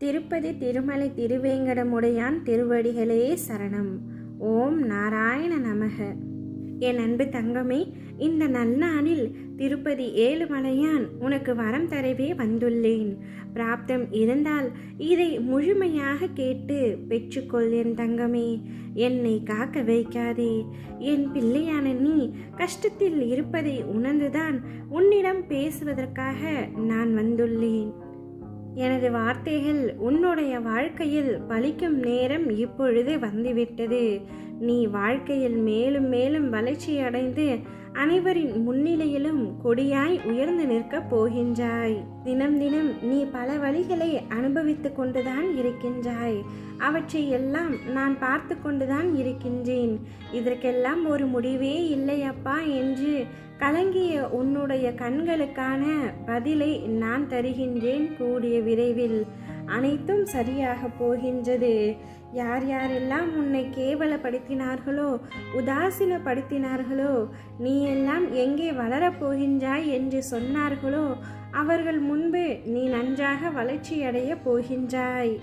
திருப்பதி திருமலை திருவேங்கடமுடையான் திருவடிகளே சரணம். ஓம் நாராயண நமக. என் அன்பு தங்கமே, இந்த நன்னாளில் திருப்பதி ஏழுமலையான் உனக்கு வரம் தரவே வந்துள்ளேன். பிராப்தம் இருந்தால் இதை முழுமையாக கேட்டு பெற்றுக்கொள் என் தங்கமே. என்னை காக்க வைக்காதே. என் பிள்ளையான நீ கஷ்டத்தில் இருப்பதை உணர்ந்துதான் உன்னிடம் பேசுவதற்காக நான் வந்துள்ளேன். எனது வார்த்தைகள் உன்னுடைய வாழ்க்கையில் பலிக்கும் நேரம் இப்பொழுது வந்துவிட்டது. நீ வாழ்க்கையில் மேலும் மேலும் வளர்ச்சி அடைந்து அனைவரின் முன்னிலையிலும் கொடியாய் உயர்ந்து நிற்கப் போகின்றாய். தினம் தினம் நீ பல வழிகளை அனுபவித்து கொண்டுதான் இருக்கின்றாய். அவற்றை எல்லாம் நான் பார்த்து கொண்டுதான் இருக்கின்றேன். இதற்கெல்லாம் ஒரு முடிவே இல்லையப்பா என்று கலங்கிய உன்னுடைய கண்களுக்கான பதிலை நான் தருகின்றேன் கூடிய விரைவில். அனைத்தும் சரியாக போகின்றது. யார் யாரெல்லாம் உன்னை கேவலப்படுத்தினார்களோ, உதாசீனப்படுத்தினார்களோ, நீ எல்லாம் எங்கே வளரப் போகின்றாய் என்று சொன்னார்களோ, அவர்கள் முன்பு நீ நன்றாக வளர்ச்சியடைய போகின்றாய்.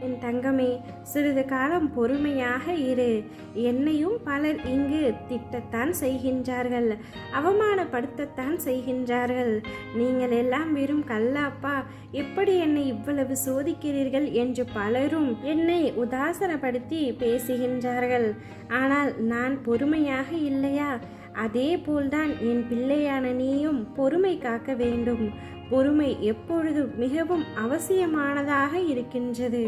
என் தங்கமே, சிறிது காலம் பொறுமையாக இரு. என்னையும் பலர் இங்கு திட்டத்தான் செய்கின்றார்கள், அவமானப்படுத்தத்தான் செய்கின்றார்கள். நீங்கள் எல்லாம் வெறும் கல்லாப்பா, எப்படி என்னை இவ்வளவு சோதிக்கிறீர்கள் என்று பலரும் என்னை உதாசனப்படுத்தி பேசுகின்றார்கள். ஆனால் நான் பொறுமையாக இல்லையா? அதே போல்தான் என் பிள்ளையான நீயும் பொறுமை காக்க வேண்டும். பொறுமை எப்பொழுதும் மிகவும் அவசியமானதாக இருக்கின்றது.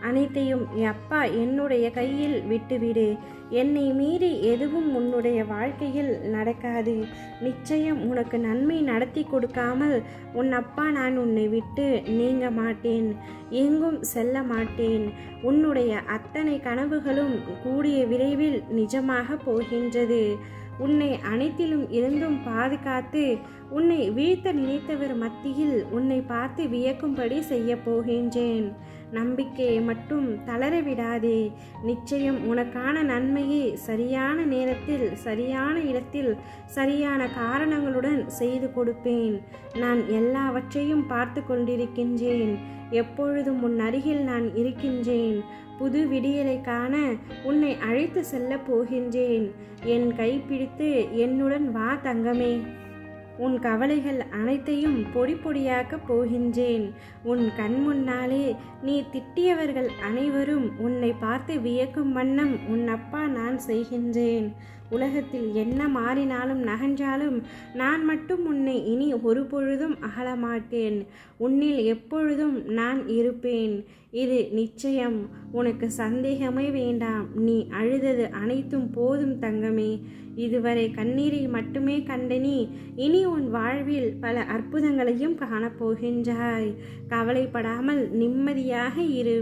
அனைத்தையும் அப்பா என்னுடைய கையில் விட்டுவிடு. என்னை மீறி எதுவும் உன்னுடைய வாழ்க்கையில் நடக்காது. நிச்சயம் உனக்கு நன்மை நடத்தி கொடுக்காமல் உன் அப்பா நான் உன்னை விட்டு நீங்க மாட்டேன், எங்கும் செல்ல மாட்டேன். உன்னுடைய அத்தனை கனவுகளும் கூடிய விரைவில் நிஜமாக போகின்றது. உன்னை அனைத்திலும் இருந்தும் பாதுகாத்து உன்னை வீழ்த்த நினைத்தவர் மத்தியில் உன்னை பார்த்து வியக்கும்படி செய்ய போகின்றேன். நம்பிக்கையை மட்டும் தளரவிடாதே. நிச்சயம் உனக்கான நன்மையை சரியான நேரத்தில், சரியான இடத்தில், சரியான காரணங்களுடன் செய்து கொடுப்பேன். நான் எல்லாவற்றையும் பார்த்து கொண்டிருக்கின்றேன். எப்பொழுதும் உன் அருகில் நான் இருக்கின்றேன். புது விடியலை காண உன்னை அழைத்து செல்ல போகின்றேன். என் கைப்பிடித்து என்னுடன் வா தங்கமே. உன் கவலைகள் அனைத்தையும் பொடி பொடியாக்கப் போகின்றேன். உன் கண் முன்னாலே நீ திட்டியவர்கள் அனைவரும் உன்னை பார்த்து வியக்கும் வண்ணம் உன் அப்பா நான் செய்கின்றேன். உலகத்தில் என்ன மாறினாலும் நகன்றாலும் நான் மட்டும் உன்னை இனி ஒரு பொழுதும் அகலமாட்டேன். உன்னில் எப்பொழுதும் நான் இருப்பேன். இது நிச்சயம். உனக்கு சந்தேகமே வேண்டாம். நீ அழுதது அனைத்தும் போதும் தங்கமே. இதுவரை கண்ணீரை மட்டுமே கண்ட நீ இனி உன் வாழ்வில் பல அற்புதங்களையும் காணப்போகின்றாய். கவலைப்படாமல் நிம்மதியாக இரு.